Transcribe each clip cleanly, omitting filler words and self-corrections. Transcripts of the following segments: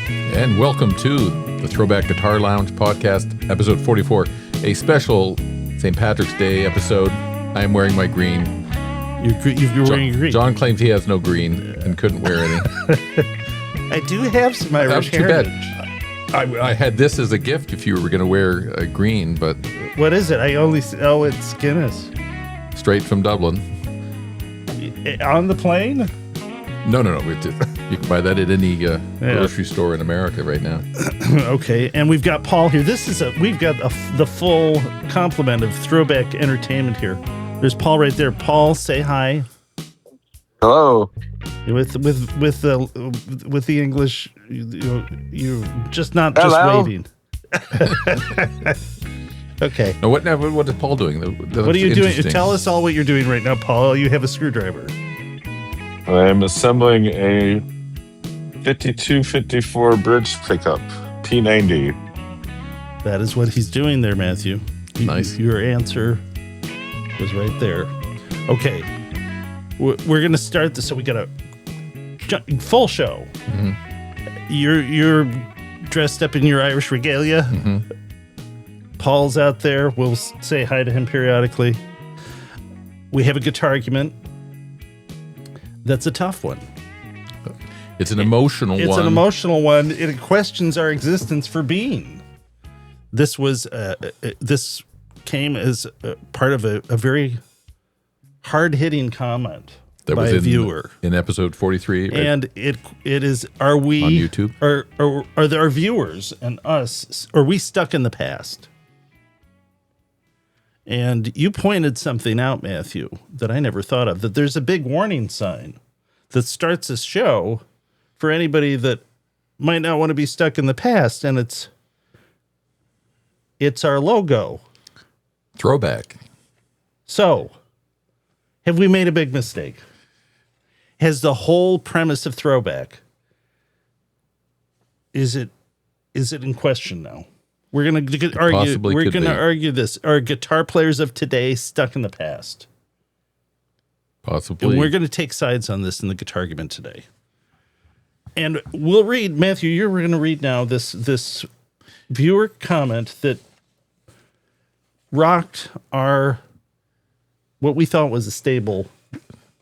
And welcome to the ThroBak Guitar Lounge Podcast, episode 44, a special St. Patrick's Day episode. I am wearing my green. You're wearing green. John claims he has no green and couldn't wear any. I do have some Irish heritage. I had this as a gift if you were going to wear a green, but... What is it? It's Guinness. Straight from Dublin. On the plane? No. You can buy that at any grocery store in America right now. Okay, and we've got Paul here. We've got the full complement of ThroBak entertainment here. There's Paul right there. Paul, say hi. Hello. With the English, you're just not Hello. just waving. Okay. Now, what is Paul doing? What are you doing? Tell us all what you're doing right now, Paul. You have a screwdriver. I'm assembling a 5254 bridge pickup, P90. That is what he's doing there, Matthew. Nice. Your answer was right there. Okay. We're going to start this. So we got a full show. Mm-hmm. You're dressed up in your Irish regalia. Mm-hmm. Paul's out there. We'll say hi to him periodically. We have a Guitargument. That's a tough one. It's an emotional one. It's an emotional one. It questions our existence for being. This came as part of a very hard-hitting comment that by was a viewer in episode 43, right? And it is: Are we on YouTube? Are there our viewers and us? Are we stuck in the past? And you pointed something out, Matthew, that I never thought of, that there's a big warning sign that starts a show for anybody that might not want to be stuck in the past, and it's our logo. ThroBak. So, have we made a big mistake? Has the whole premise of ThroBak, is it in question now? We're going to argue. We're going to argue this. Are guitar players of today stuck in the past? Possibly. And we're going to take sides on this in the Guitargument today. And we'll read, Matthew, you're going to read now this viewer comment that rocked what we thought was a stable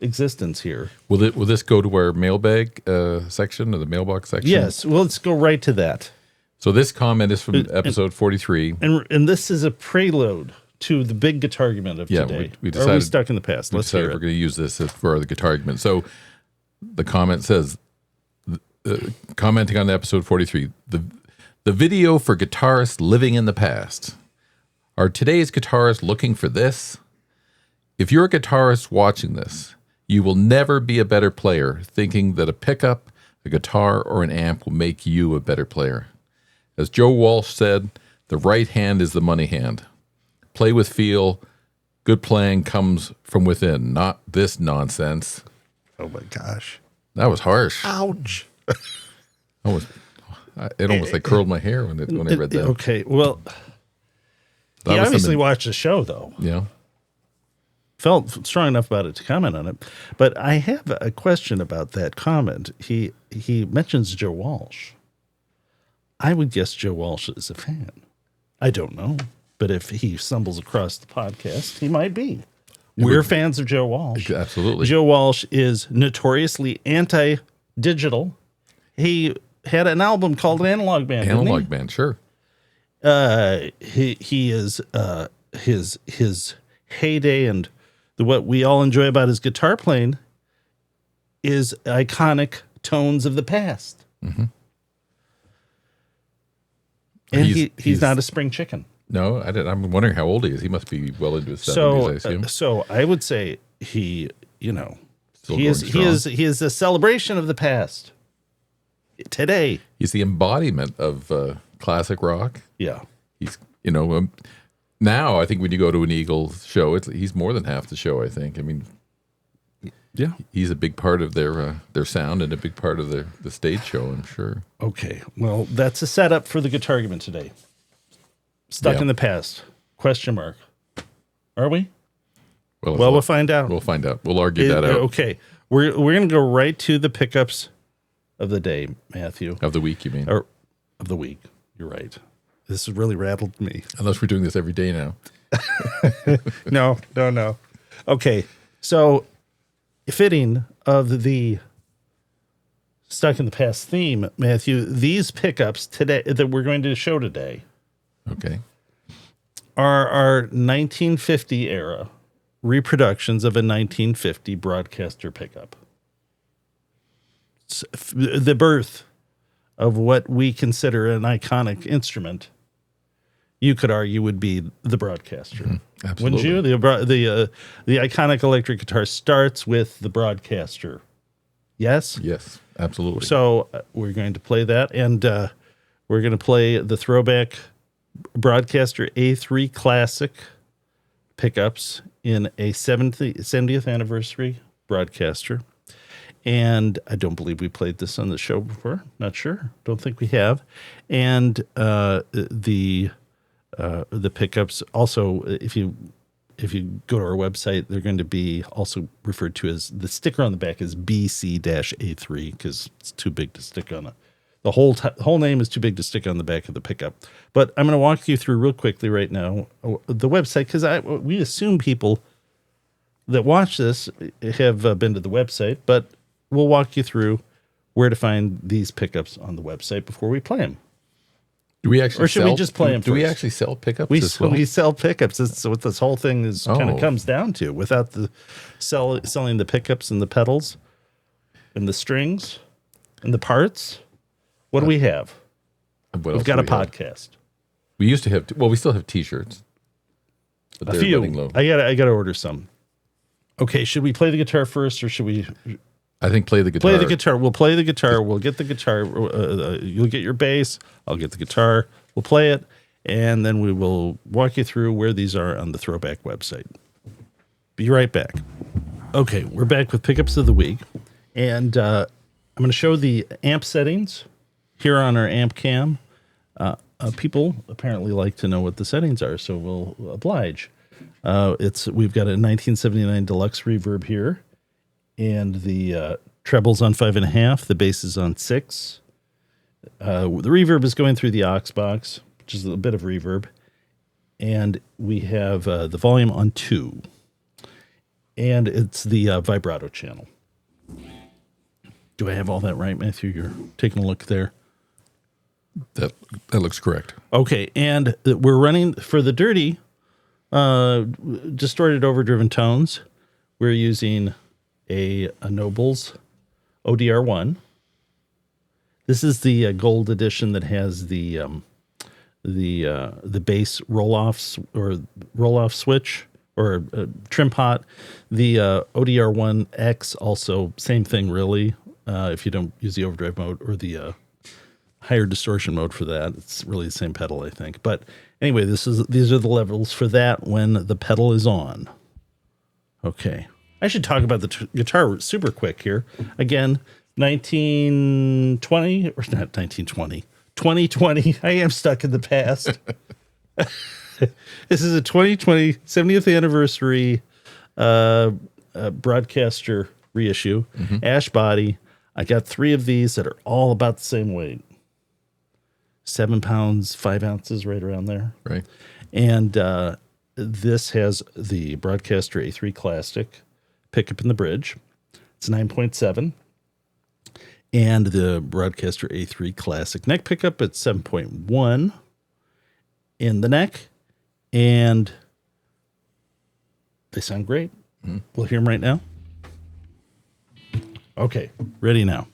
existence here. Will this go to our mailbag section or the mailbox section? Yes. Well, let's go right to that. So this comment is from episode 43. And this is a prelude to the big Guitargument of today. We decided, are we stuck in the past? Let's hear it. We're going to use this for the Guitargument. So the comment says, commenting on episode 43, the video for guitarists living in the past. Are today's guitarists looking for this? If you're a guitarist watching this, you will never be a better player thinking that a pickup, a guitar, or an amp will make you a better player. As Joe Walsh said, the right hand is the money hand. Play with feel. Good playing comes from within, not this nonsense. Oh my gosh. That was harsh. Ouch. It almost like curled my hair when I read that. Okay, well, he obviously watched the show, though. Yeah. Felt strong enough about it to comment on it. But I have a question about that comment. He mentions Joe Walsh. I would guess Joe Walsh is a fan. I don't know. But if he stumbles across the podcast, he might be. We're fans of Joe Walsh. Absolutely. Joe Walsh is notoriously anti-digital. He had an album called Analog Band. Analog Band, sure. He is his heyday and what we all enjoy about his guitar playing is iconic tones of the past. Mm-hmm. And he's not a spring chicken. No, I'm wondering how old he is. He must be well into his 70s, I assume. So I would say he is a celebration of the past. Today. He's the embodiment of classic rock. Yeah. He's, now I think when you go to an Eagles show, he's more than half the show, I think. I mean, yeah, he's a big part of their sound and a big part of the stage show, I'm sure. Okay, well, that's a setup for the Guitargument today. Stuck in the past? Question mark. Are we? Well, we'll find out. We'll find out. We'll argue that out. Okay, we're gonna go right to the pickups of the day, Matthew. Of the week, you mean? Or of the week. You're right. This has really rattled me. Unless we're doing this every day now. No. Okay, so fitting of the Stuck in the Past theme, Matthew, these pickups today that we're going to show today Okay. are our 1950 era reproductions of a 1950 broadcaster pickup. It's the birth of what we consider an iconic instrument, you could argue, would be the broadcaster. Absolutely. Wouldn't you? The iconic electric guitar starts with the broadcaster. Yes? Yes, absolutely. So we're going to play that, and we're going to play the ThroBak Broadcaster A3 Classic pickups in a 70th anniversary broadcaster. And I don't believe we played this on the show before. Not sure. Don't think we have. And the pickups also, if you go to our website, they're going to be also referred to as, the sticker on the back is BC-A3 because it's too big to stick on the whole name is too big to stick on the back of the pickup. But I'm going to walk you through real quickly right now the website, because we assume people that watch this have been to the website, but we'll walk you through where to find these pickups on the website before we play them. Do we actually Or should we just play them Do we first? actually sell pickups We as well? we sell pickups. That's what this whole thing is kind Oh. of comes down to. Without the selling the pickups and the pedals and the strings and the parts, what do we have? What We've else got do a we have? podcast. We used to have, we still have T-shirts. But A they're few. running low. I gotta order some. Okay, should we play the guitar first, or should we I think play the guitar. play the guitar? We'll play the guitar. We'll get the guitar. You'll get your bass. I'll get the guitar. We'll play it, and then we will walk you through where these are on the ThroBak website. Be right back. Okay, we're back with pickups of the week, and I'm going to show the amp settings here on our amp cam. People apparently like to know what the settings are, so we'll oblige. We've got a 1979 Deluxe Reverb here, and the treble's on 5.5, the bass is on 6. The reverb is going through the aux box, which is a bit of reverb, and we have the volume on 2, and it's the vibrato channel. Do I have all that right, Matthew? You're taking a look there. That looks correct. Okay, and we're running for the dirty, distorted overdriven tones. We're using a Nobels ODR1. This is the gold edition that has the bass roll-off switch or trim pot. The ODR1X also same thing really. If you don't use the overdrive mode or the higher distortion mode for that, it's really the same pedal, I think. But anyway, these are the levels for that when the pedal is on. Okay, I should talk about the guitar super quick here. Again, 1920 or not 1920, 2020. I am stuck in the past. This is a 2020 70th anniversary broadcaster reissue, ash body. I got 3 of these that are all about the same weight. 7 pounds, 5 ounces, right around there. Right. And this has the Broadcaster A3 Classic pickup in the bridge. It's 9.7. And the Broadcaster A3 Classic neck pickup at 7.1 in the neck. And they sound great. We'll hear them right now. Okay, ready now.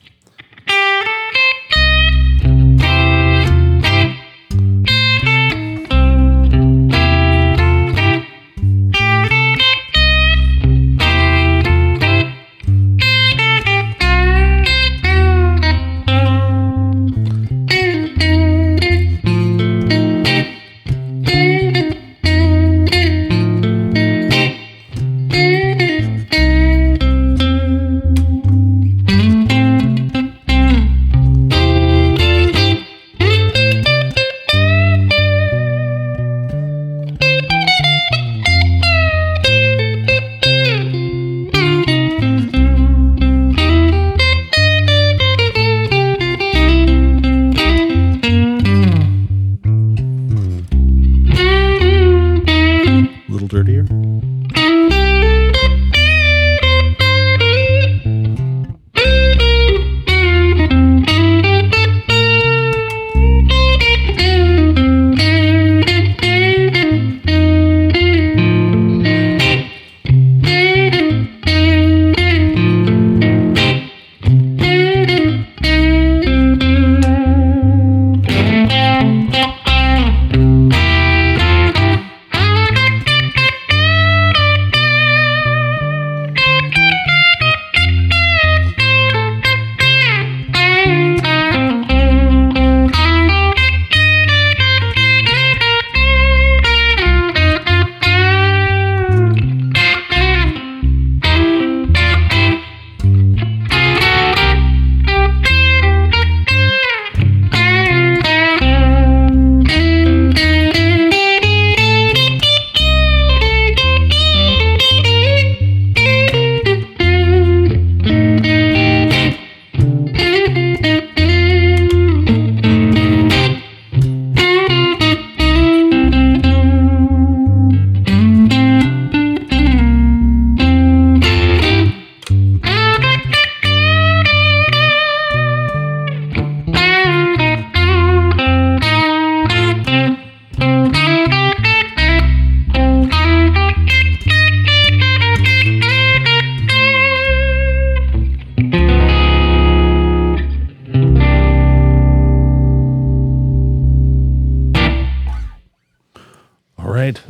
right.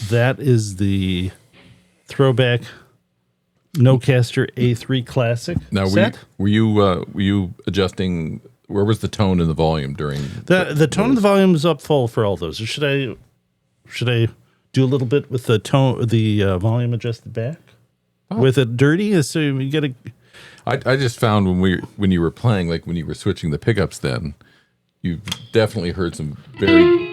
That is the ThroBak Nocaster A3 Classic Now, set. were you adjusting? Where was the tone and the volume during The tone and the volume is up full for all those. Or should I do a little bit with the tone, the volume adjusted back? With it dirty, so you get a. I just found when you were playing, like when you were switching the pickups, then you definitely heard some very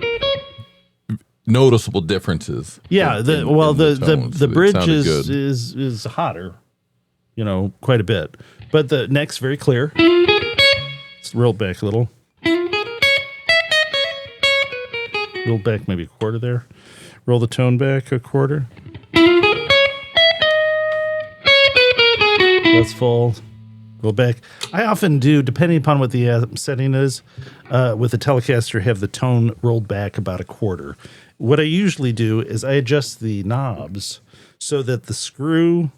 noticeable differences. Yeah, in tones. the It bridge sounded good. is hotter, quite a bit. But the neck's very clear. It's rolled back a little. Roll back maybe a quarter there. Roll the tone back a quarter. That's full. Roll back. I often do, depending upon what the setting is, with the Telecaster, have the tone rolled back about a quarter. What I usually do is I adjust the knobs so that the screw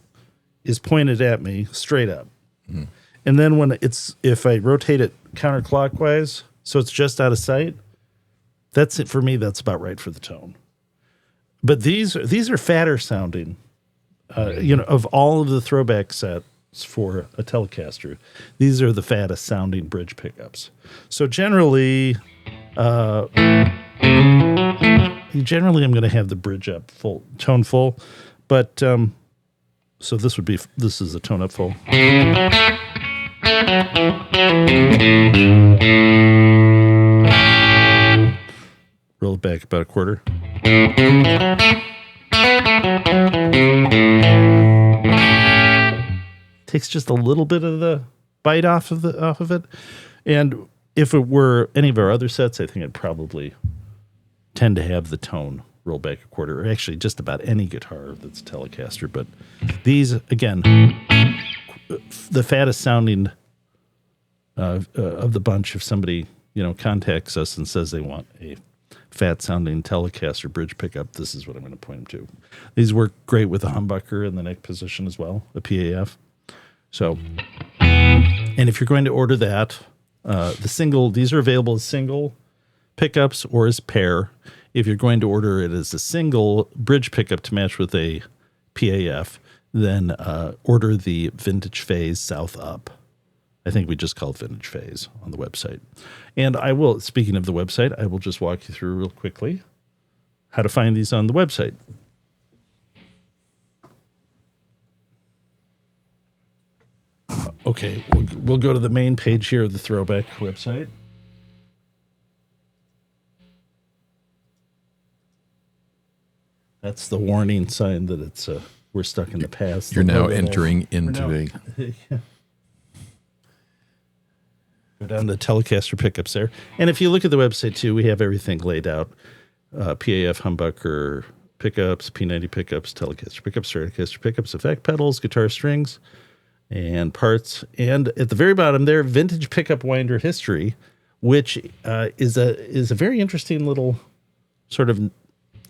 is pointed at me straight up. Mm. And then if I rotate it counterclockwise, so it's just out of sight, that's it for me. That's about right for the tone. But these are fatter sounding, of all of the ThroBak sets for a Telecaster, these are the fattest sounding bridge pickups. So generally I'm going to have the bridge up full, tone full, but so this is the tone up full. Roll it back about a quarter. Takes just a little bit of the bite off of it. And if it were any of our other sets, I think I'd probably tend to have the tone roll back a quarter, or actually just about any guitar that's a Telecaster. But these, again, the fattest sounding of the bunch, if somebody, contacts us and says they want a fat sounding Telecaster bridge pickup, this is what I'm going to point them to. These work great with a humbucker in the neck position as well, a PAF. So, and if you're going to order that, these are available as single pickups or as pair. If you're going to order it as a single bridge pickup to match with a PAF, then order the Vintage Phase South Up. I think we just call it Vintage Phase on the website. And speaking of the website, I will just walk you through real quickly how to find these on the website. Okay, we'll go to the main page here of the ThroBak website. That's the warning sign that we're stuck in the past. You're now entering into Go down to Telecaster pickups there. And if you look at the website too, we have everything laid out. PAF humbucker pickups, P90 pickups, Telecaster pickups, Stratocaster pickups, effect pedals, guitar strings, and parts. And at the very bottom there, vintage pickup winder history, which is a very interesting little sort of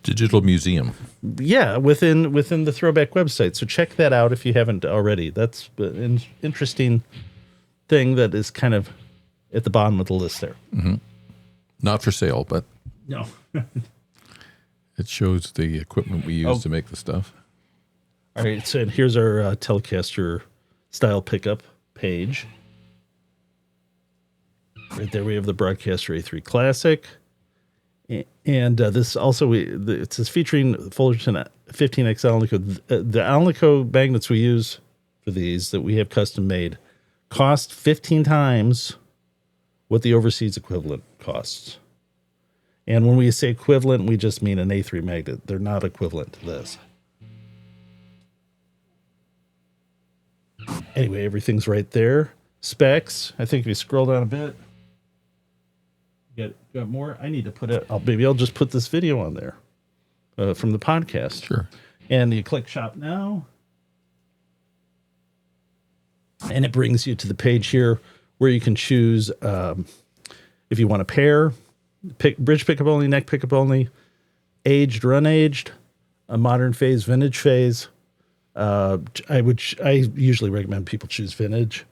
digital museum. Yeah, within the ThroBak website. So check that out if you haven't already. That's an interesting thing that is kind of at the bottom of the list there. Mm-hmm. Not for sale, but no. It shows the equipment we use to make the stuff. All right, so here's our Telecaster style pickup page. Right there we have the Broadcaster A3 Classic. And this also, it says featuring Fullerton 15XL Alnico. The Alnico magnets we use for these that we have custom made cost 15 times what the overseas equivalent costs. And when we say equivalent, we just mean an A3 magnet. They're not equivalent to this. Anyway, everything's right there. Specs, I think if you scroll down a bit, got more. I need to put it. Maybe I'll just put this video on there from the podcast. Sure. And you click Shop Now, and it brings you to the page here where you can choose if you want a pair, bridge pickup only, neck pickup only, aged, run aged, a modern phase, vintage phase. I usually recommend people choose vintage.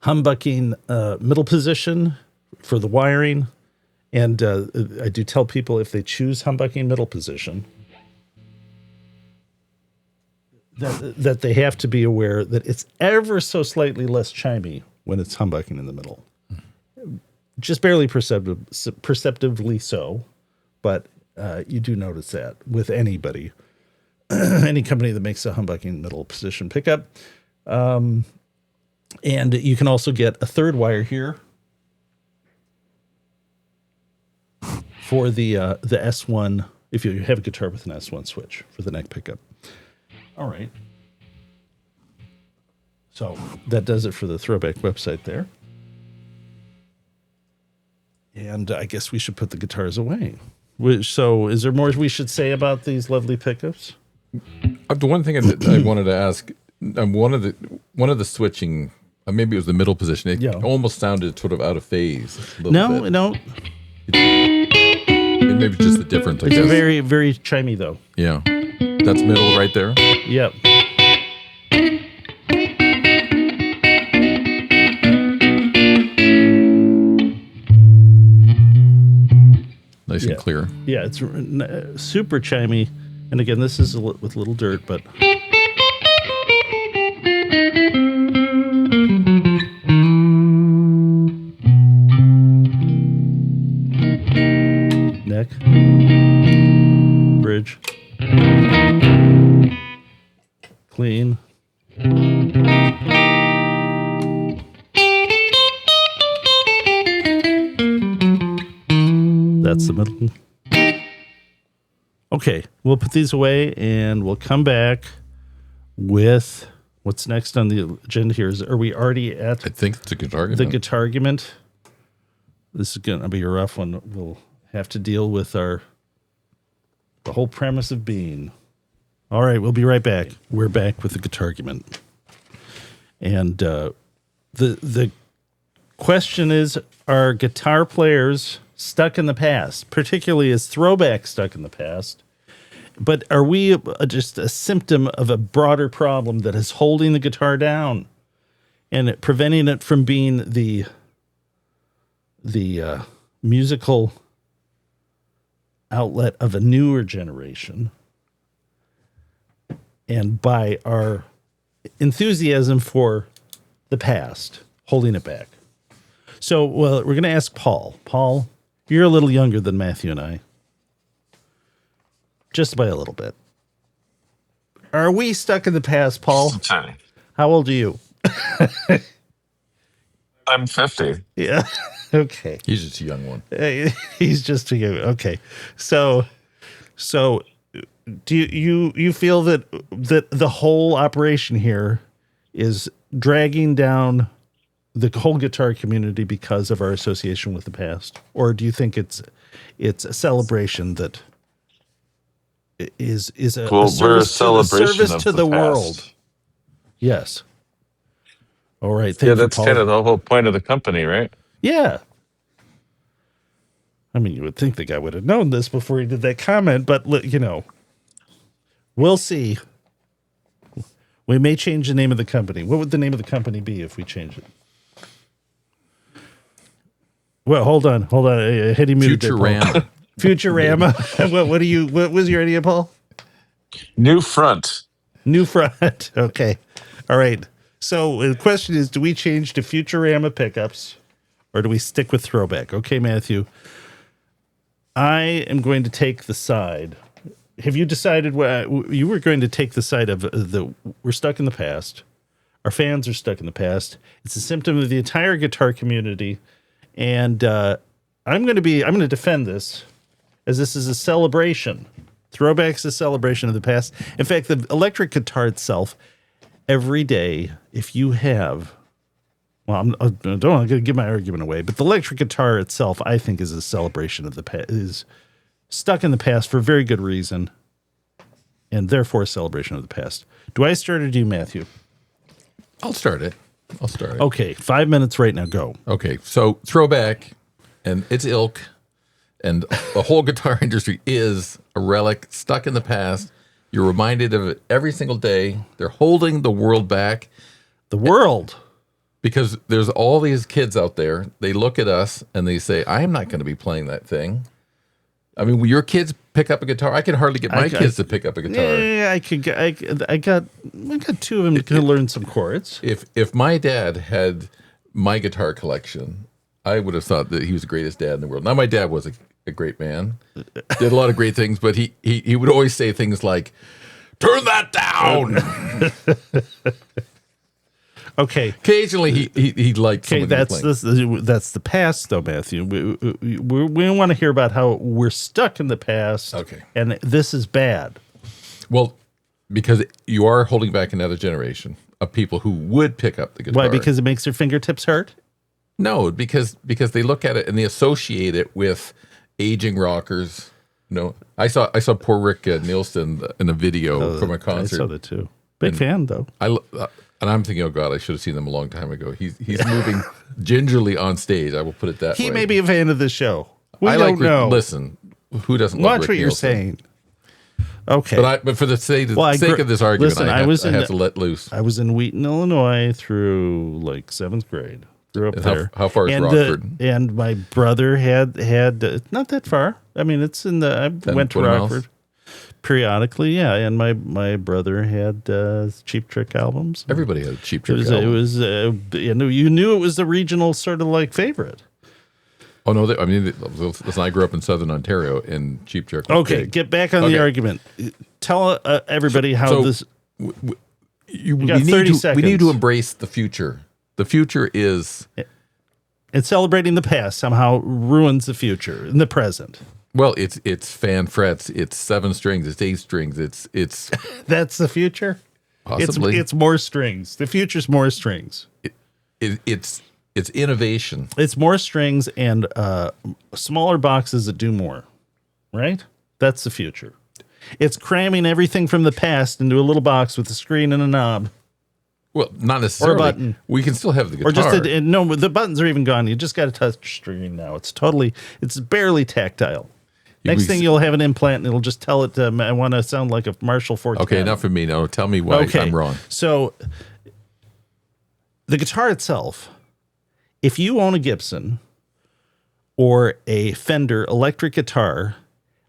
Humbucking middle position for the wiring, And I do tell people if they choose humbucking middle position, that they have to be aware that it's ever so slightly less chimey when it's humbucking in the middle. Just barely perceptively so, but you do notice that with anybody, any company that makes a humbucking middle position pickup. And you can also get a third wire here for the S1, if you have a guitar with an S1 switch for the neck pickup. All right. So that does it for the ThroBak website there. And I guess we should put the guitars away. So is there more we should say about these lovely pickups? The one thing I wanted to ask, one of the switching, maybe it was the middle position. It almost sounded sort of out of phase. No. Maybe just the difference. It's very, very chimey though. Yeah, that's middle right there. Yep. Nice and clear. Yeah, it's super chimey. And again, this is with a little dirt, but neck, bridge, clean. That's the middle. Okay, we'll put these away and we'll come back with what's next on the agenda here. Are we already at? I think it's a Guitargument. The Guitargument. This is going to be a rough one. We'll have to deal with the whole premise of being. All right, we'll be right back. We're back with the Guitargument. And the question is, are guitar players stuck in the past, particularly is ThroBak stuck in the past? But are we just a symptom of a broader problem that is holding the guitar down and preventing it from being the musical outlet of a newer generation? And by our enthusiasm for the past, holding it back. So, well, we're going to ask Paul. Paul, you're a little younger than Matthew and I. Just by a little bit. Are we stuck in the past, Paul? Okay. How old are you? I'm 50. Yeah. Okay. He's just a young one. He's just a young. Okay. So do you feel that the whole operation here is dragging down the whole guitar community because of our association with the past, or do you think it's a celebration that is a service to the world? Yes. All right. Thank you, that's Paul. kind of the whole point of the company, right? Yeah. I mean, you would think the guy would have known this before he did that comment, but we'll see. We may change the name of the company. What would the name of the company be if we change it? Well, hold on. I had you muted there, Paul. Futurama. Futurama. What was your idea, Paul? New front. Okay. All right. So the question is, do we change to Futurama pickups or do we stick with ThroBak? Okay, Matthew. I am going to take the side. Have you decided you were going to take the side of we're stuck in the past. Our fans are stuck in the past. It's a symptom of the entire guitar community. And I'm going to defend this as this is a celebration. ThroBak's a celebration of the past. In fact, the electric guitar itself, every day, if you have, well, I don't want to give my argument away, but the electric guitar itself, I think, is a celebration of the past, is stuck in the past for a very good reason, and therefore a celebration of the past. Do I start or do you, Matthew? I'll start it. Okay, 5 minutes right now. Go. Okay, so ThroBak and its ilk and the whole guitar industry is a relic stuck in the past. You're reminded of it every single day. They're holding the world back. The world? Because there's all these kids out there. They look at us and they say, "I am not going to be playing that thing." I mean, will your kids pick up a guitar? I can hardly get my kids to pick up a guitar. Yeah, I got two of them to learn some chords. If my dad had my guitar collection, I would have thought that he was the greatest dad in the world. Now, my dad was a great man, did a lot of great things, but he would always say things like, "Turn that down." Okay. Occasionally, he liked. Okay, that's the past, though, Matthew. We don't want to hear about how we're stuck in the past. Okay, and this is bad. Well, because you are holding back another generation of people who would pick up the guitar. Why? Because it makes their fingertips hurt? No, because they look at it and they associate it with aging rockers. No, I saw poor Rick Nielsen in a video from a concert. I saw that too. Big fan, though. And I'm thinking, oh God, I should have seen them a long time ago. He's moving gingerly on stage. I will put it that way. He may be a fan of the show. I don't know. Listen, who doesn't love Watch Rick what you're Nielsen? saying. Okay, but for the sake of this argument, listen, I have to let loose. I was in Wheaton, Illinois through like 7th grade. Grew up there. How far is Rockford? And my brother had not that far. I mean, it's in the. I went to Rockford periodically, yeah. And my brother had Cheap Trick albums. Everybody had a Cheap Trick album. It was you knew it was the regional sort of like favorite. Oh no! Listen, I grew up in Southern Ontario, and Cheap Trick. Okay, get back on the argument. Tell everybody how this. We need to embrace the future. The future is. And celebrating the past somehow ruins the future in the present. Well, it's fan frets. It's 7 strings. It's 8 strings. It's. That's the future. Possibly, it's more strings. The future's more strings. It's innovation. It's more strings and smaller boxes that do more, right? That's the future. It's cramming everything from the past into a little box with a screen and a knob. Well, not necessarily. Or a button. We can still have the guitar. Or just no, the buttons are even gone. You just got a touch screen now. It's barely tactile. Next thing you'll have an implant and it'll just tell it, I want to sound like a Marshall 410. Okay, enough for me. Now tell me why I'm wrong. So the guitar itself, if you own a Gibson or a Fender electric guitar,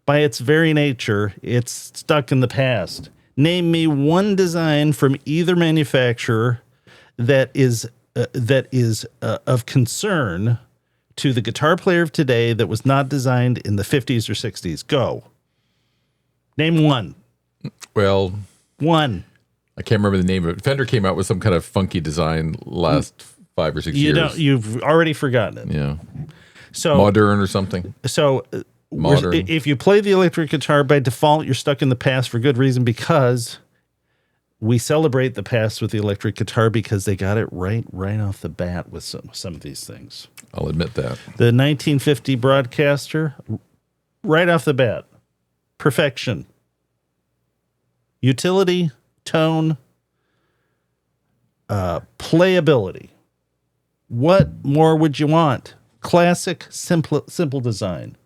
by its very nature, it's stuck in the past. Name me one design from either manufacturer that is of concern to the guitar player of today that was not designed in the 50s or 60s. Go. Name one. Well, one. I can't remember the name of it. Fender came out with some kind of funky design last 5 or 6 years. You've already forgotten it. Yeah. So modern or something. So modern. If you play the electric guitar by default, you're stuck in the past for good reason, because we celebrate the past with the electric guitar because they got it right off the bat with some of these things. I'll admit that. The 1950 Broadcaster, right off the bat, perfection. Utility, tone, playability. What more would you want? Classic, simple design.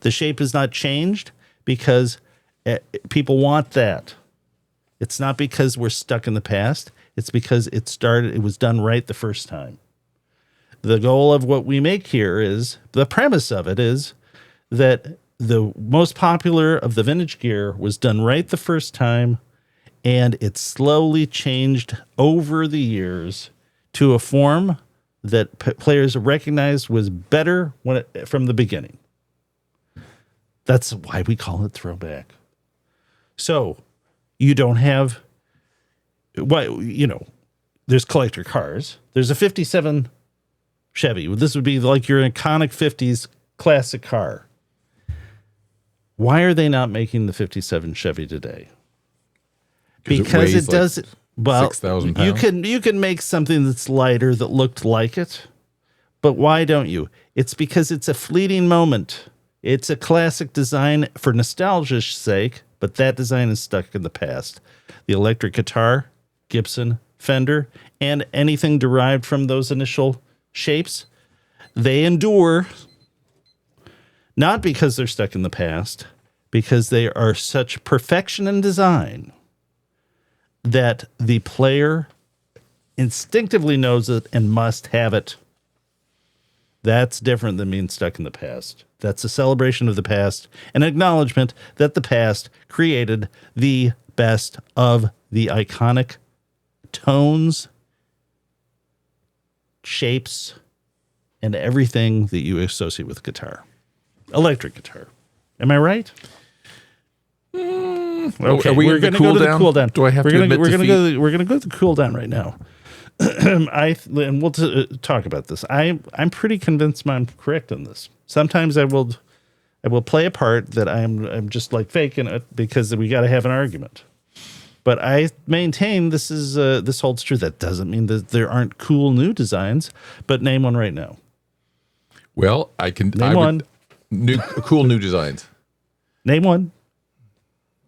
The shape is not changed because people want that. It's not because we're stuck in the past. It's because it was done right the first time. The goal of what we make here is, the premise of it is that the most popular of the vintage gear was done right the first time, and it slowly changed over the years to a form that players recognized was better from the beginning. That's why we call it ThroBak. So you don't have, there's collector cars. There's a 57 Chevy. This would be like your iconic 50s classic car. Why are they not making the 57 Chevy today? Because it does. Well, 6,000 pounds. You can make something that's lighter that looked like it, but why don't you? It's because it's a fleeting moment. It's a classic design for nostalgia's sake, but that design is stuck in the past. The electric guitar, Gibson, Fender, and anything derived from those initial shapes, they endure, not because they're stuck in the past, because they are such perfection in design that the player instinctively knows it and must have it. That's different than being stuck in the past. That's a celebration of the past, an acknowledgement that the past created the best of the iconic tones, shapes, and everything that you associate with guitar. Electric guitar. Am I right? Okay, we're going to go to the cool down. Do I have to admit defeat? We're going to go to the cool down right now. And we'll talk about this. I'm pretty convinced I'm correct on this. Sometimes I will play a part that I'm just like faking it because we got to have an argument. But I maintain this holds true. That doesn't mean that there aren't cool new designs. But name one right now. Well, I can name one. Cool new designs. Name one.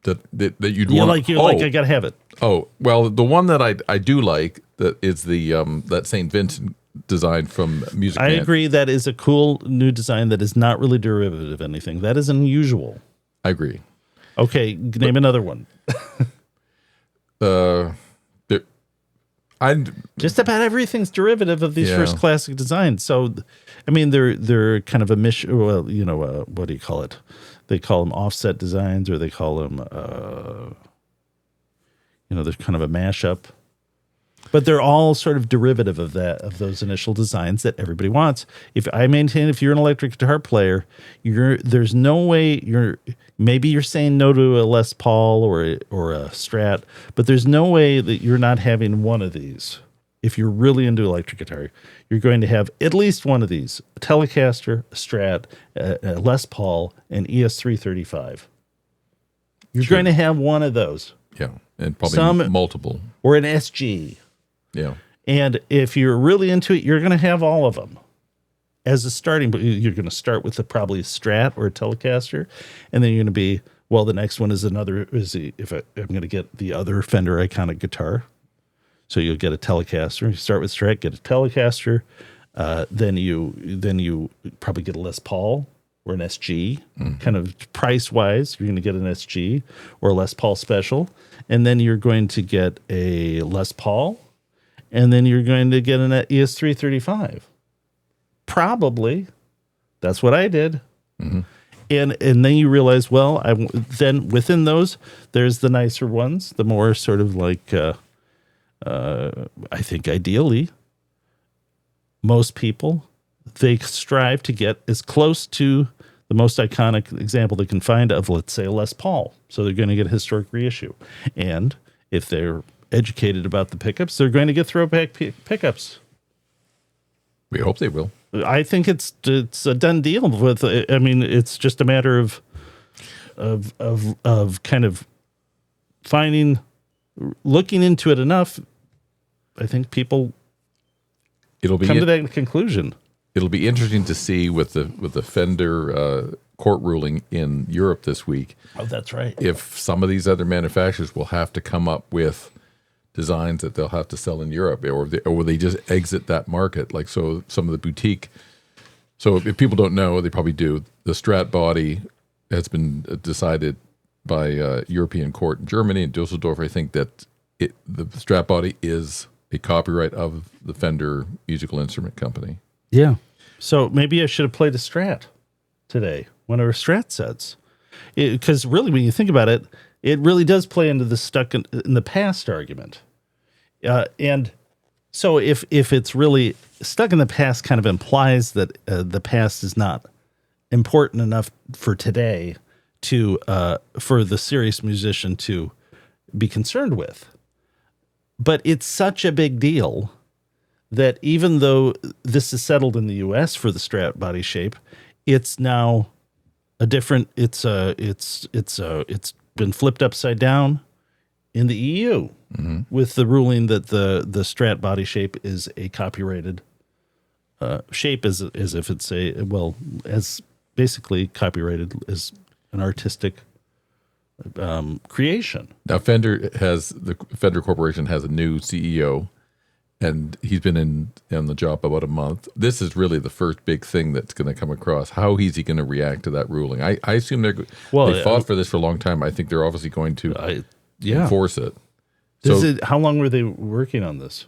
That you'd want. I gotta have it. Oh well, the one that I do like that is the that St. Vincent design from Musings. I agree. That is a cool new design that is not really derivative of anything. That is unusual. I agree. Okay, name another one. Just about everything's derivative of these first classic designs. So, I mean, they're kind of a mission. Well, what do you call it? They call them offset designs, or they call them, there's kind of a mashup. But they're all sort of derivative of those initial designs that everybody wants. If you're an electric guitar player, there's no way maybe you're saying no to a Les Paul or a Strat, but there's no way that you're not having one of these. If you're really into electric guitar, you're going to have at least one of these: a Telecaster, a Strat, a Les Paul, an ES335. You're going to have one of those. Yeah, and probably multiple. Or an SG. Yeah. And if you're really into it, you're going to have all of them as a starting. But you're going to start with probably a Strat or a Telecaster, and then you're going to be, well, the next one is I'm going to get the other Fender iconic guitar. So you'll get a Telecaster. You start with Strat, get a Telecaster. Then you probably get a Les Paul or an SG. Kind of price wise, you're going to get an SG or a Les Paul Special, and then you're going to get a Les Paul, and then you're going to get an ES335. Probably, that's what I did. Mm-hmm. And then you realize, well, then within those, there's the nicer ones, the more sort of like. I think ideally, most people, they strive to get as close to the most iconic example they can find of, let's say, a Les Paul. So they're going to get a historic reissue. And if they're educated about the pickups, they're going to get ThroBak pickups. We hope they will. I think it's a done deal. It's just a matter of kind of looking into it enough. I think people come to that conclusion. It'll be interesting to see with the Fender court ruling in Europe this week. Oh, that's right. If some of these other manufacturers will have to come up with designs that they'll have to sell in Europe, or they just exit that market. Like, so some of the boutique. So if people don't know, they probably do. The Strat body has been decided by European court in Germany and Dusseldorf. I think that the Strat body is a copyright of the Fender Musical Instrument Company. Yeah. So maybe I should have played a Strat today, one of our Strat sets. Because really, when you think about it, it really does play into the stuck in the past argument. And so if it's really stuck in the past, kind of implies that the past is not important enough for today for the serious musician to be concerned with. But it's such a big deal that even though this is settled in the U.S. for the Strat body shape, it's now a different. It's been flipped upside down in the EU with the ruling that the Strat body shape is a copyrighted shape, as if it's as basically copyrighted as an artistic creation. Now, the Fender Corporation has a new CEO, and he's been in the job about a month. This is really the first big thing that's going to come across. How is he going to react to that ruling? I assume they fought for this for a long time. I think they're obviously going to enforce it. How long were they working on this?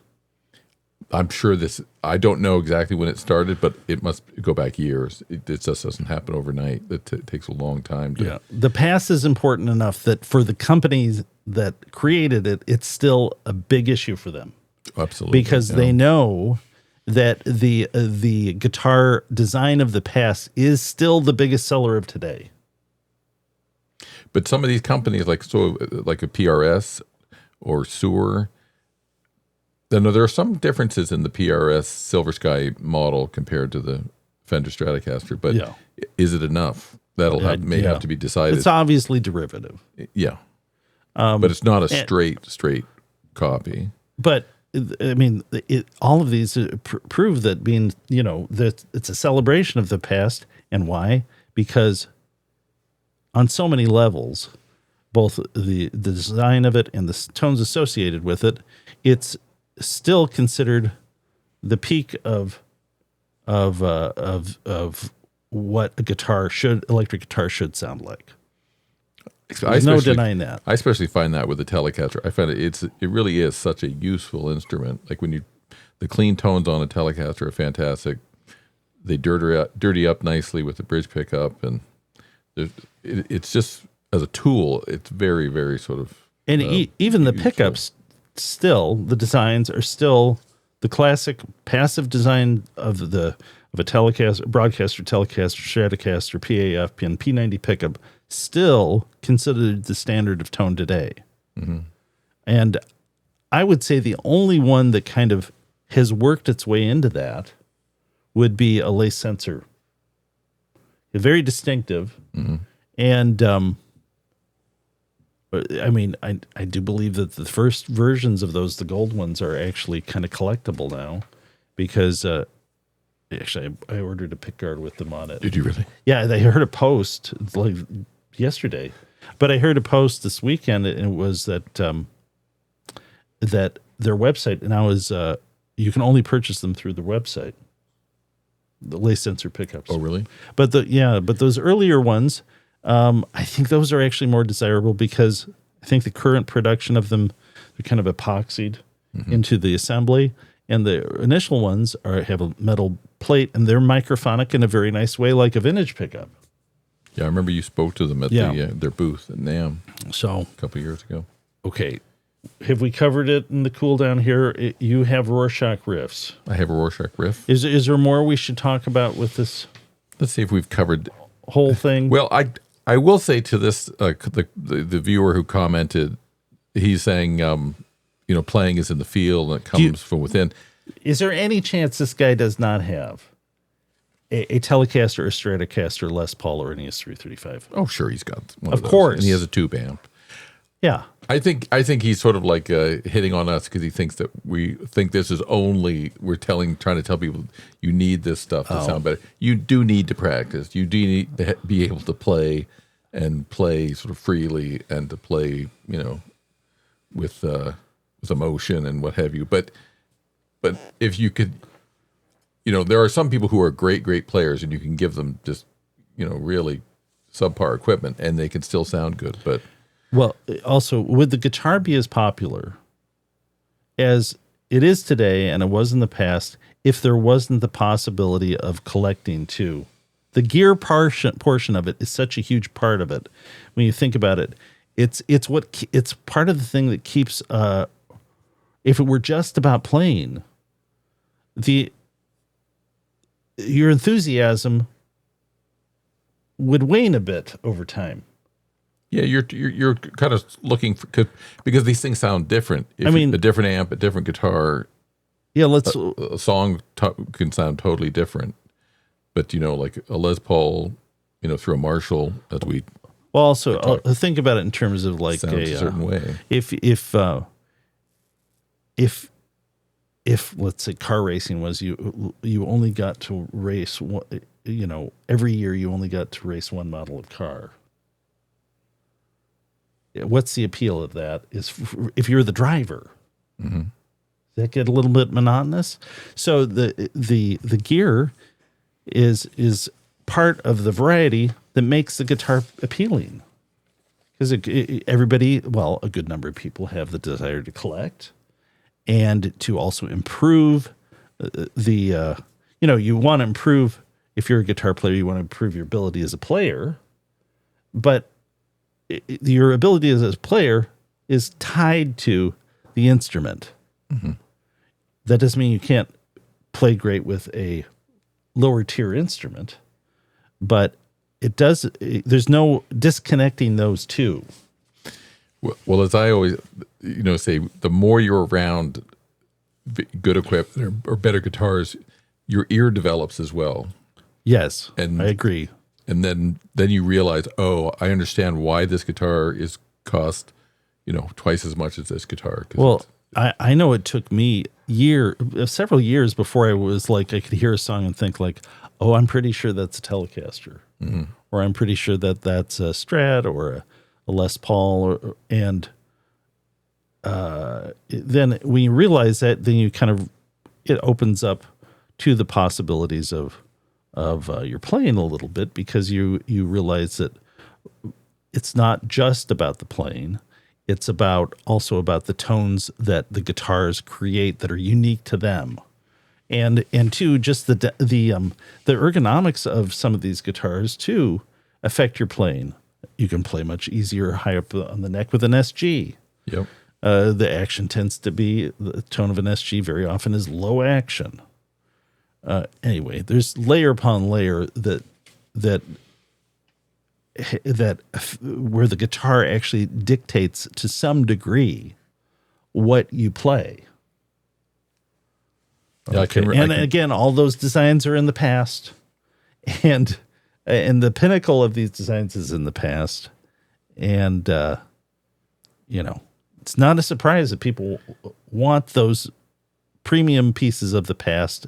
I'm sure this. I don't know exactly when it started, but it must go back years. It just doesn't happen overnight. It takes a long time. The past is important enough that for the companies that created it, it's still a big issue for them. Absolutely, because they know that the guitar design of the past is still the biggest seller of today. But some of these companies, like a PRS or Sewer, then there are some differences in the PRS Silver Sky model compared to the Fender Stratocaster. But is it enough? That'll may have to be decided. It's obviously derivative. Yeah, but it's not a straight copy. But I mean, all of these prove that that it's a celebration of the past. And why? Because on so many levels, both the design of it and the tones associated with it, it's still considered the peak of what electric guitar should sound like. There's no denying that. I especially find that with the Telecaster. I find it really is such a useful instrument. Like the clean tones on a Telecaster are fantastic. They dirty up nicely with the bridge pickup, and it's just as a tool, it's very, very sort of. And even the pickups, still the designs are still the classic passive design of a Telecaster, broadcaster, Telecaster, Stratocaster, PAF, and P90 pickup. Still considered the standard of tone today. Mm-hmm. And I would say the only one that kind of has worked its way into that would be a lace sensor. Very distinctive. Mm-hmm. And I mean, I do believe that the first versions of those, the gold ones, are actually kind of collectible now because actually I ordered a pickguard with them on it. Did you really? Yeah, they heard a post like yesterday, but I heard a post this weekend, and it was that that their website now is you can only purchase them through the website, the lace sensor pickups. Oh, really? But those earlier ones, I think those are actually more desirable because I think the current production of them, they're kind of epoxied into the assembly, and the initial ones have a metal plate, and they're microphonic in a very nice way, like a vintage pickup. Yeah, I remember you spoke to them at their booth at NAMM a couple of years ago. Okay. Have we covered it in the cool down here? You have Rorschach Riffs. I have a Rorschach Riff. Is there more we should talk about with this? Let's see if we've covered whole thing. Well, I will say to this, the viewer who commented, he's saying, playing is in the field and it comes from within. Is there any chance this guy does not have a Telecaster or Stratocaster Les Paul or an ES335? Oh, sure, he's got one of those. Course. And he has a tube amp. Yeah. I think he's sort of like hitting on us because he thinks that we think this is only, trying to tell people you need this stuff to sound better. You do need to practice. You do need to be able to play and play sort of freely and to play, with emotion and what have you. But if you could, there are some people who are great players and you can give them just, really subpar equipment and they can still sound good. But well, also, would the guitar be as popular as it is today and it was in the past if there wasn't the possibility of collecting too? The gear portion of it is such a huge part of it. When you think about it, it's part of the thing that keeps. If it were just about playing, your enthusiasm would wane a bit over time. Yeah, you're kind of looking for, because these things sound different. A different amp, a different guitar. Yeah, a song can sound totally different. But like a Les Paul, through a Marshall, as we. Well, also think about it in terms of like a certain way. If let's say car racing was you only got to race every year you only got to race one model of car. What's the appeal of that is if you're the driver, does that get a little bit monotonous? So the gear is part of the variety that makes the guitar appealing. Because a good number of people have the desire to collect and to also improve you want to improve. If you're a guitar player, you want to improve your ability as a player, but your ability as a player is tied to the instrument. Mm-hmm. That doesn't mean you can't play great with a lower tier instrument, but there's no disconnecting those two. Well, as I always, say, the more you're around good equipped or better guitars, your ear develops as well. Yes, and I agree. And then you realize, oh, I understand why this guitar is cost, twice as much as this guitar. Well, I know it took me several years before I was like, I could hear a song and think like, oh, I'm pretty sure that's a Telecaster, mm-hmm. or I'm pretty sure that's a Strat or a Les Paul, and then when you realize that, then you it opens up to the possibilities of your playing a little bit, because you realize that it's not just about the playing. It's also about the tones that the guitars create that are unique to them. And two, just the ergonomics of some of these guitars too affect your playing. You can play much easier high up on the neck with an SG. Yep. The action tends to be, the tone of an SG very often is low action. Anyway, there's layer upon layer that where the guitar actually dictates to some degree what you play. Yeah, okay. Again, all those designs are in the past, and the pinnacle of these designs is in the past, and it's not a surprise that people want those premium pieces of the past,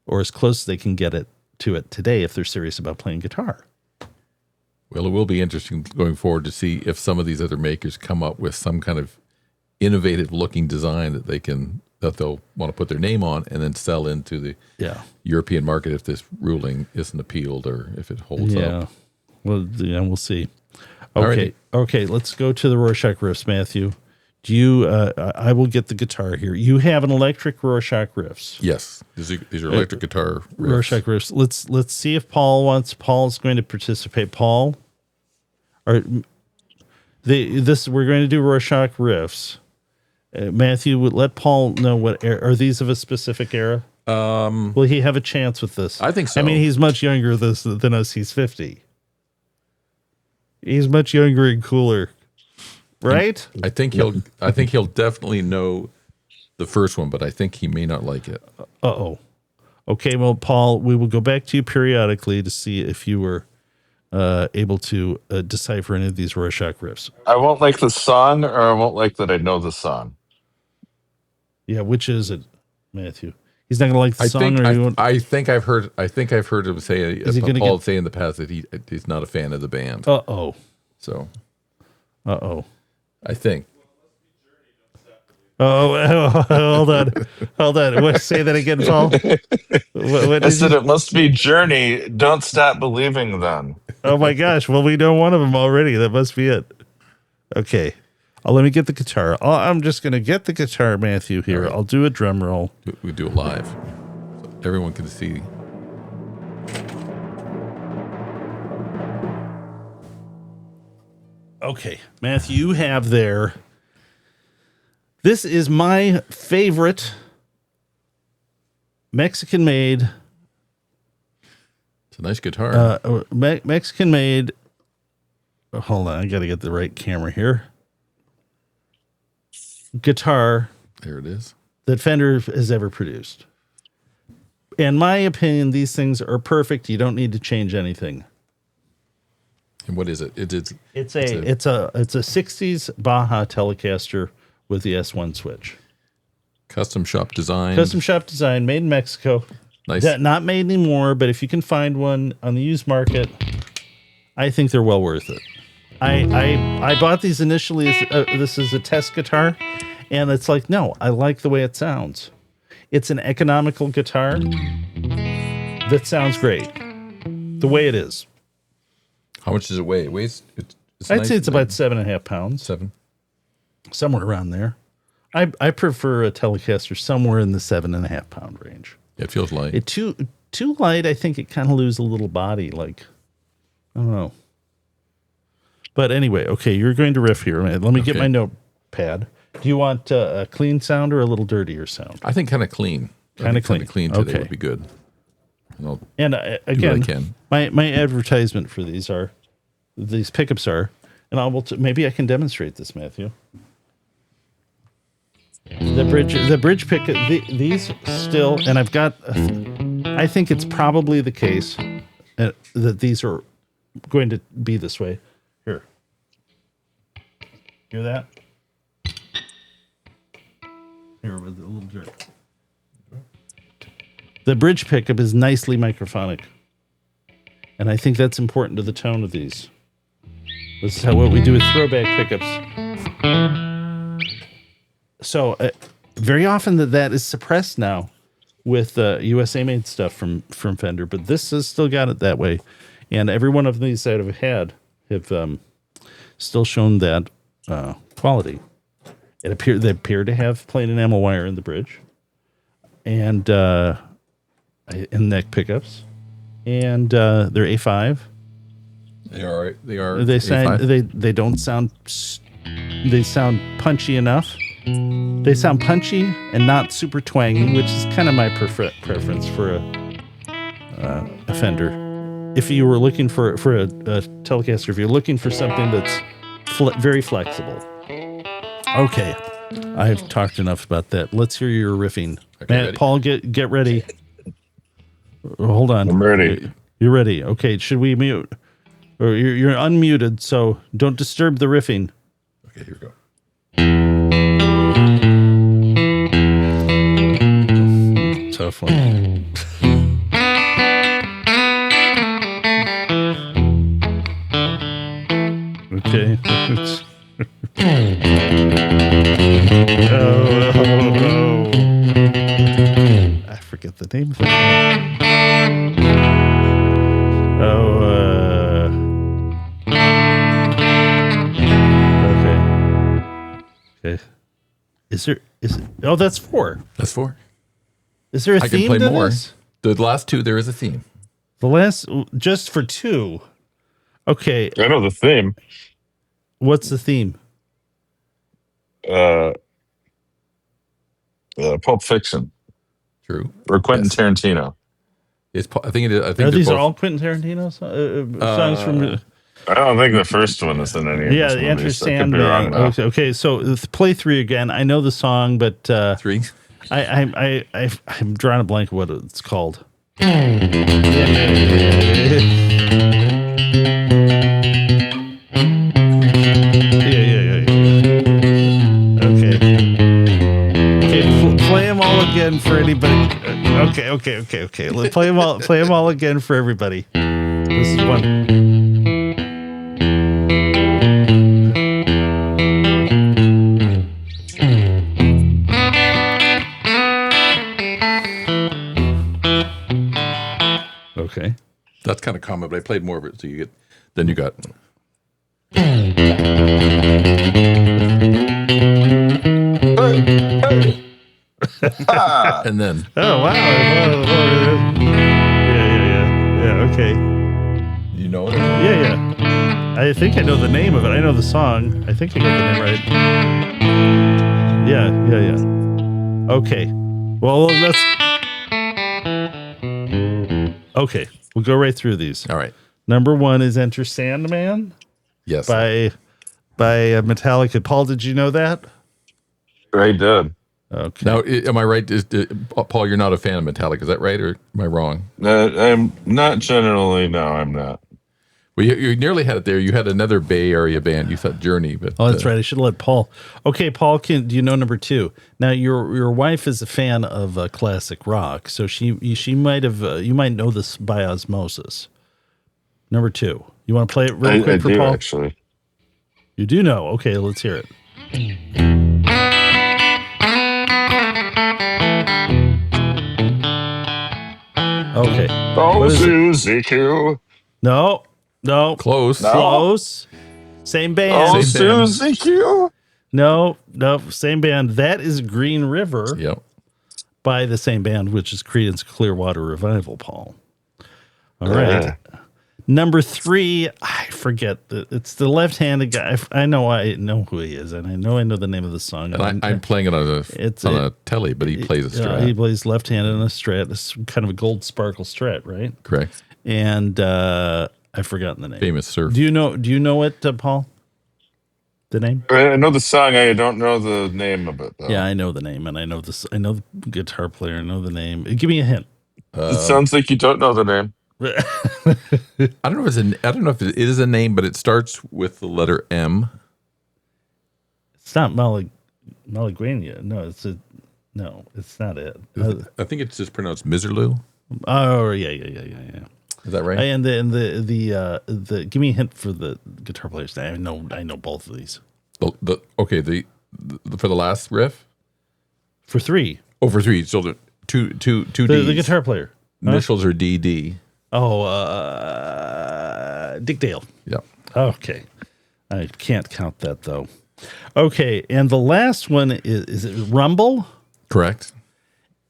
or as close as they can get to it today if they're serious about playing guitar. Well, it will be interesting going forward to see if some of these other makers come up with some kind of innovative looking design that they'll want to put their name on and then sell into the European market if this ruling isn't appealed or if it holds up. Well, we'll see. Okay, let's go to the Rorschach Riffs, Matthew. I will get the guitar here. You have an electric Rorschach Riffs. Yes, these are electric guitar riffs. Rorschach Riffs. Let's see if Paul's going to participate. Paul, we're going to do Rorschach Riffs. Matthew, let Paul know what are these of a specific era? Will he have a chance with this? I think so. I mean, he's much younger than us. He's 50. He's much younger and cooler. Right? I think he'll definitely know the first one, but I think he may not like it. Uh-oh. Okay, well, Paul, we will go back to you periodically to see if you were able to decipher any of these Rorschach Riffs. I won't like the song, or I won't like that I know the song. Yeah, which is it, Matthew? He's not going to like the song? I think I've heard him say, Paul say in the past that he's not a fan of the band. Uh-oh. So. Uh-oh. I think. Oh, hold on. Say that again, Paul. I said it must be Journey. Don't stop believing then. Oh my gosh. Well, we know one of them already. That must be it. Okay. Let me get the guitar. I'm just going to get the guitar, Matthew, here. Right. I'll do a drum roll. We do it live so everyone can see. Okay, Matthew, you have there. This is my favorite Mexican-made. It's a nice guitar. Mexican-made. Hold on, I got to get the right camera here. Guitar. There it is. That Fender has ever produced. In my opinion, these things are perfect. You don't need to change anything. And what is it? It's a 60s Baja Telecaster with the S1 switch. Custom shop design, made in Mexico. Nice. Not made anymore, but if you can find one on the used market, I think they're well worth it. I bought these initially as this is a test guitar, and it's like, no, I like the way it sounds. It's an economical guitar that sounds great the way it is. How much does it weigh? I'd say it's about 7.5 pounds. 7? Somewhere around there. I prefer a Telecaster somewhere in the 7.5 pound range. It feels light. It too light. I think it kind of loses a little body. Like, I don't know. But anyway, okay, you're going to riff here. Let me get my notepad. Do you want a clean sound or a little dirtier sound? I think kind of clean. Kind of clean. Kind of clean today would be good. And again, my advertisement for these pickups are, and maybe I can demonstrate this, Matthew. The bridge pickup, these still, and I've got, I think it's probably the case that these are going to be this way. Here. Hear that? Here with a little jerk. The bridge pickup is nicely microphonic. And I think that's important to the tone of these. This is what we do with ThroBak pickups. So very often that is suppressed now with USA made stuff from Fender, but this has still got it that way. And every one of these that I've had have still shown that quality. They appear to have plain enamel wire in the bridge, and neck pickups, and they're A5. They are. They sound. They don't sound. They sound punchy enough. They sound punchy and not super twangy, which is kind of my preference for a Fender. If you were looking for a Telecaster, if you're looking for something that's very flexible. Okay, I've talked enough about that. Let's hear your riffing. Okay, Matt, ready. Paul, get ready. Hold on. I'm ready. You're ready. Okay, should we mute? Or you're unmuted, so don't disturb the riffing. Okay, here we go. Tough one. Okay. Oh. I forget the name of it. Okay. Is it? Oh, that's 4. That's 4. Is there a I theme can play to more. this? The last 2, there is a theme. The last, just for 2. Okay. I know the theme. What's the theme? Pulp Fiction. True. Or Quentin Tarantino. I think it is. I think These both. are all Quentin Tarantino songs from. I don't think the first one is in any of Yeah, his the movies. Enter I could Sandman. be wrong, though. Okay, so play 3 again. I know the song, but 3. I'm drawing a blank of what it's called. Okay. Play them all again for anybody. Okay. Let's play them all again for everybody. This is one. Okay. That's kind of common, but I played more of it, so you got. And then. Oh wow! Yeah. Okay. You know it? Yeah. I think I know the name of it. I know the song. I think I got the name right. Yeah. Okay. Well, let's. Okay, we'll go right through these. All right. Number 1 is Enter Sandman. Yes. By Metallica. Paul, did you know that? I did. Okay. Now, am I right? Paul, you're not a fan of Metallica, is that right, or am I wrong? I'm not generally. No, I'm not. Well, you nearly had it there. You had another Bay Area band. You thought Journey, but Oh, that's right. I should have let Paul. Okay, Paul, do you know number 2? Now, your wife is a fan of classic rock, so she might have you might know this by osmosis. Number 2. You want to play it real quick for do, Paul? Actually. You do know. Okay, let's hear it. Okay. Oh, Susie Q. No. close. No. Close. Same band. Oh, Same band. Susie Q. No, same band. That is Green River. Yep. by the same band, which is Creedence Clearwater Revival, Paul. All right. Number 3, I forget. It's the left-handed guy. I know who he is, and I know the name of the song. And I'm playing it on a telly, but he plays a Strat. He plays left-handed on a Strat. It's kind of a gold sparkle Strat, right? Correct. And I've forgotten the name. Famous Surf. Do you know it, Paul? The name? I know the song. I don't know the name of it, though. Yeah, I know the name, and I know this. I know the guitar player. I know the name. Give me a hint. It sounds like you don't know the name. I don't know if it is a name, but it starts with the letter M. It's not Malaguena. No, it's not it. I think it's just pronounced Miserloo. Oh yeah. Is that right? And the give me a hint for the guitar players. I know both of these. For the last riff. For 3. Oh, for 3. So the two Ds. The guitar player. Initials are DD. Oh, Dick Dale. Yeah. Okay. I can't count that, though. Okay, and the last one is it Rumble? Correct.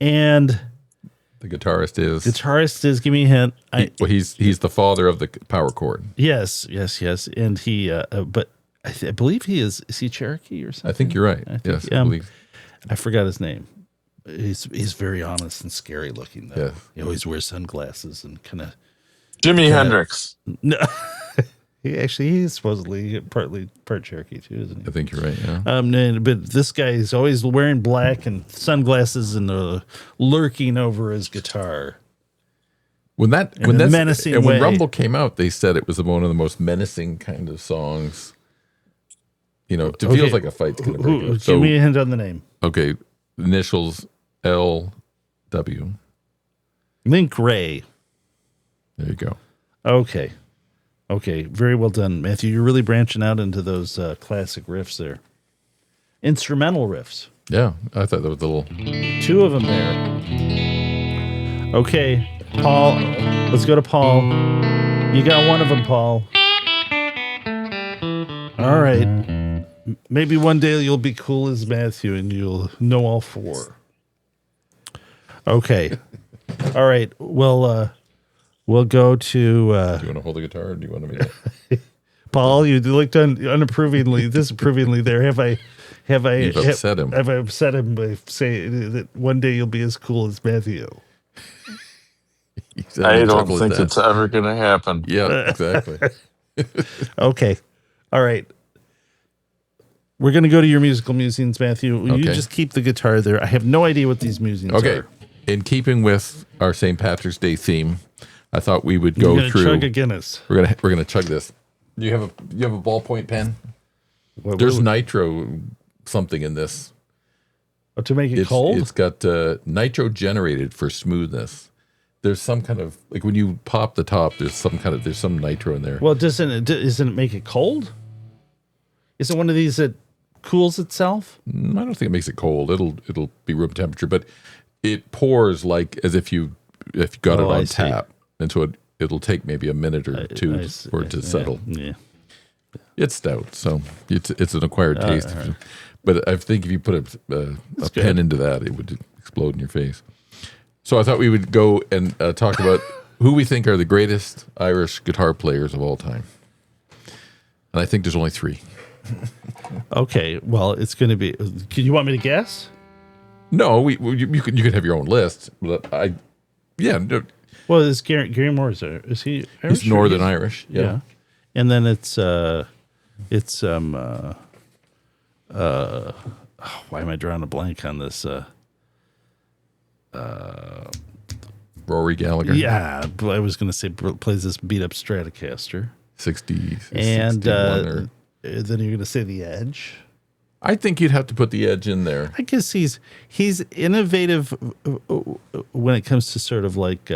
And the guitarist is... Give me a hint. He's the father of the power chord. Yes. And he, but I believe he is he Cherokee or something? I think you're right. Yes, I believe. I forgot his name. He's very honest and scary looking, though. Yeah. He always wears sunglasses and kind of... Jimi Hendrix. No. He's supposedly part Cherokee, too, isn't he? I think you're right, yeah. But this guy is always wearing black and sunglasses and lurking over his guitar. When menacing way. Rumble came out, they said it was one of the most menacing kind of songs. It feels like a fight's going to break out. Give me a hint on the name. Okay, initials LW. Link Ray. There you go. Okay, very well done, Matthew. You're really branching out into those classic riffs there. Instrumental riffs. Yeah, I thought that was a little... 2 of them there. Okay, Paul. Let's go to Paul. You got one of them, Paul. All right. Maybe one day you'll be cool as Matthew and you'll know all 4. Okay. All right. Well, we'll go to... do you want to hold the guitar or do you want me to... Paul, you looked unapprovingly, disapprovingly there. Have I upset him? Have I upset him by saying that one day you'll be as cool as Matthew? I don't think it's ever going to happen. Yeah, exactly. Okay. All right. We're going to go to your musical musings, Matthew. Okay. You just keep the guitar there. I have no idea what these musings are. In keeping with our St. Patrick's Day theme, I thought we would go through. Chug a Guinness. We're gonna chug this. Do you have a ballpoint pen? There's nitro something in this. To make it cold? It's got nitro generated for smoothness. There's some kind of, like when you pop the top, there's some nitro in there. Well, doesn't it make it cold? Is it one of these that cools itself? I don't think it makes it cold. It'll be room temperature, but it pours like as if you got it on tap, and so it'll take maybe a minute or two for it to settle. Yeah. It's stout, so it's an acquired taste. Right. But I think if you put a pen into that, it would explode in your face. So I thought we would go and talk about who we think are the greatest Irish guitar players of all time. And I think there's only 3. Okay, well, it's going to be... You want me to guess? No, you could have your own list. But Well, is Gary Moore, is he Irish? He's Northern Irish, yeah. And then it's why am I drawing a blank on this? Rory Gallagher. Yeah, I was going to say plays this beat up Stratocaster. 60. And then you're going to say the Edge. I think you'd have to put the Edge in there. I guess he's innovative when it comes to sort of like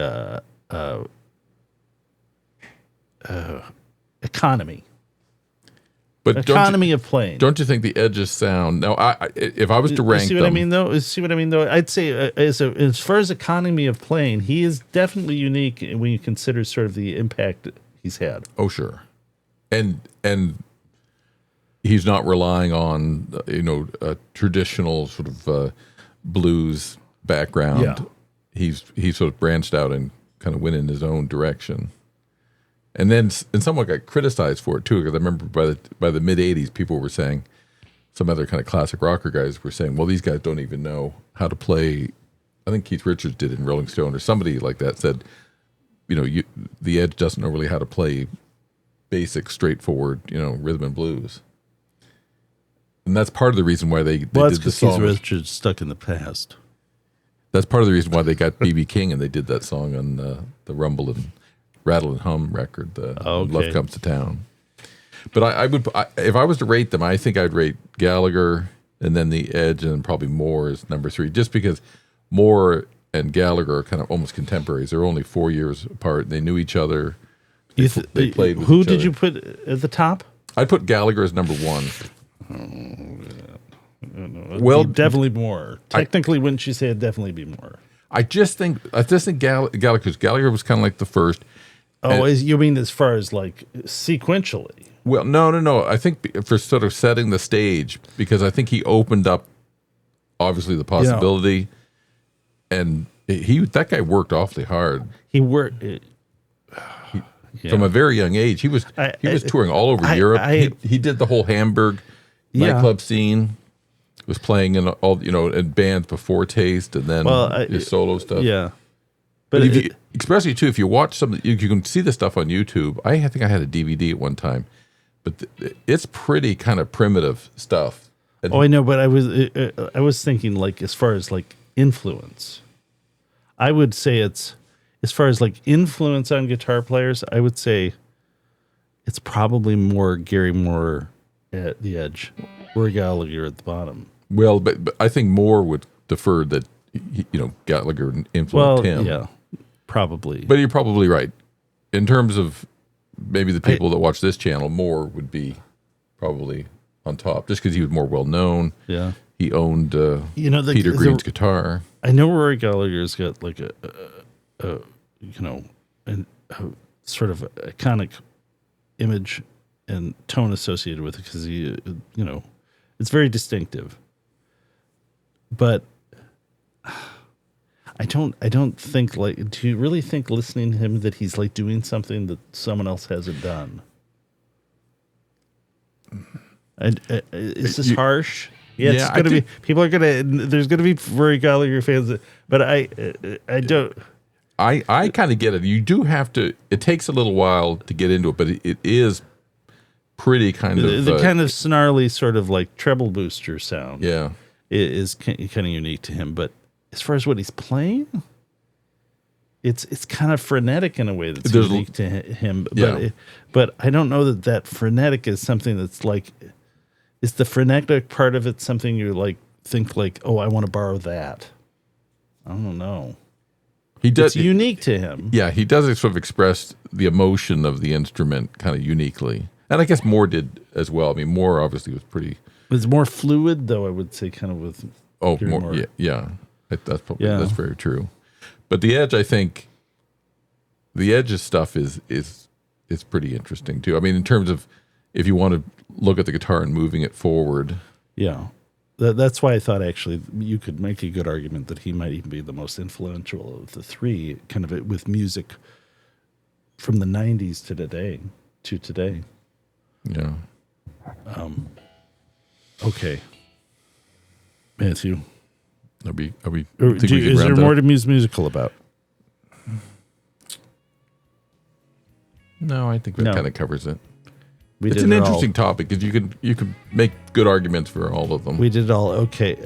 economy. But economy of playing. Don't you think the Edge's sound? Now, if I was to rank them, see what I mean though. I'd say as far as economy of playing, he is definitely unique when you consider sort of the impact he's had. Oh sure, and he's not relying on a traditional sort of blues background, he sort of branched out and kind of went in his own direction. And then and somewhat got criticized for it too, because I remember by the mid '80s, people were saying, some other kind of classic rocker guys were saying, well, these guys don't even know how to play. I think Keith Richards did in Rolling Stone, or somebody like that said, the Edge doesn't know really how to play basic, straightforward, rhythm and blues. And that's part of the reason why they did the song. Keith Richards stuck in the past. That's part of the reason why they got B.B. King and they did that song on the Rumble and Rattle and Hum record, Love Comes to Town. But I would, if I was to rate them, I think I'd rate Gallagher and then the Edge and probably Moore as number 3, just because Moore and Gallagher are kind of almost contemporaries. They're only 4 years apart. They knew each other. They played with who each did other. you put at the top? I'd put Gallagher as number 1. Well, definitely more. Technically, wouldn't you say it'd definitely be more? I just think Gallagher was kind of like the first. Oh, you mean as far as like sequentially? Well, no. I think for sort of setting the stage, because I think he opened up, obviously, the possibility, and that guy worked awfully hard. He worked from a very young age. He was touring all over Europe. He did the whole Hamburg nightclub scene. Was playing in all in bands before Taste, and then his solo stuff. Yeah, but especially too, if you watch some, you can see the stuff on YouTube. I think I had a DVD at one time, but it's pretty kind of primitive stuff. And I know, but I was thinking like as far as like influence, I would say it's as far as like influence on guitar players. I would say it's probably more Gary Moore at the Edge, or Gallagher at the bottom. Well, but I think Moore would defer that Gallagher influenced him. Yeah, probably. But you're probably right. In terms of maybe the people that watch this channel, Moore would be probably on top, just because he was more well known. Yeah, he owned Peter Green's guitar. I know Rory Gallagher's got like a sort of iconic image and tone associated with it, because he, it's very distinctive. But I don't think, like, do you really think listening to him that he's like doing something that someone else hasn't done? Is this harsh? Yeah, it's gonna be. People are gonna. There's gonna be Rory Gallagher fans, but I don't. I kind of get it. You do have to. It takes a little while to get into it, but it is pretty kind of the kind of snarly sort of like treble booster sound. Yeah, is kind of unique to him. But as far as what he's playing, it's kind of frenetic in a way that's unique to him. But I don't know that frenetic is something that's like. Is the frenetic part of it something you like think like, oh, I want to borrow that? I don't know. He does. It's unique to him. Yeah, he does sort of express the emotion of the instrument kind of uniquely. And I guess Moore did as well. I mean, Moore obviously was pretty. It's more fluid, though, I would say, kind of with. More. Yeah. That's very true. But the Edge, I think, the Edge's stuff is pretty interesting too. I mean, in terms of if you want to look at the guitar and moving it forward. Yeah. That's why I thought actually you could make a good argument that he might even be the most influential of the three, kind of with music from the 90s to today. Yeah. Okay. Matthew. Are we is there more to Muse Musical about? No, I think that kind of covers it. It's an interesting topic because you could make good arguments for all of them. We did it all. Okay.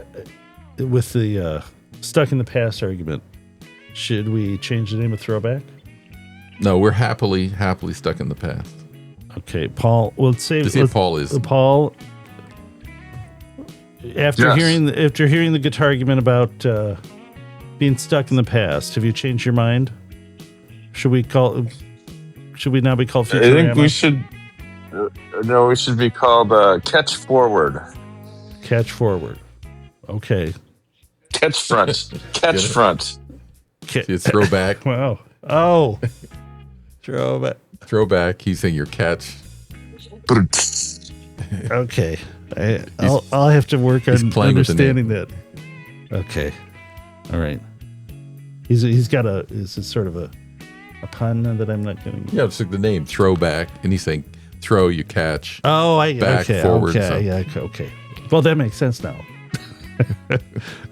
With the stuck in the past argument, should we change the name of ThroBak? No, we're happily stuck in the past. Okay, Paul. Let's say Paul is Paul. After hearing the guitar argument about being stuck in the past, have you changed your mind? Should we now be called Futurama? I think we should. No, we should be called Catch Forward. Catch Forward. Okay. Catch Front. Catch Front. It's ThroBak. Wow. Oh. ThroBak. He's saying your catch. Okay. I'll have to work on understanding that. Okay. All right. He's got is it sort of a pun that I'm not getting? Yeah, it's like the name ThroBak, and he's saying throw, you catch. Oh, back, forward. Okay, So. yeah, okay. Well, that makes sense now.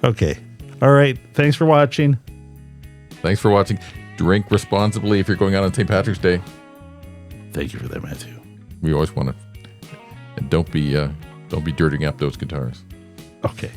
Okay. All right. Thanks for watching. Thanks for watching. Drink responsibly if you're going out on St. Patrick's Day. Thank you for that, Matthew. We always want to. And don't be dirtying up those guitars. Okay.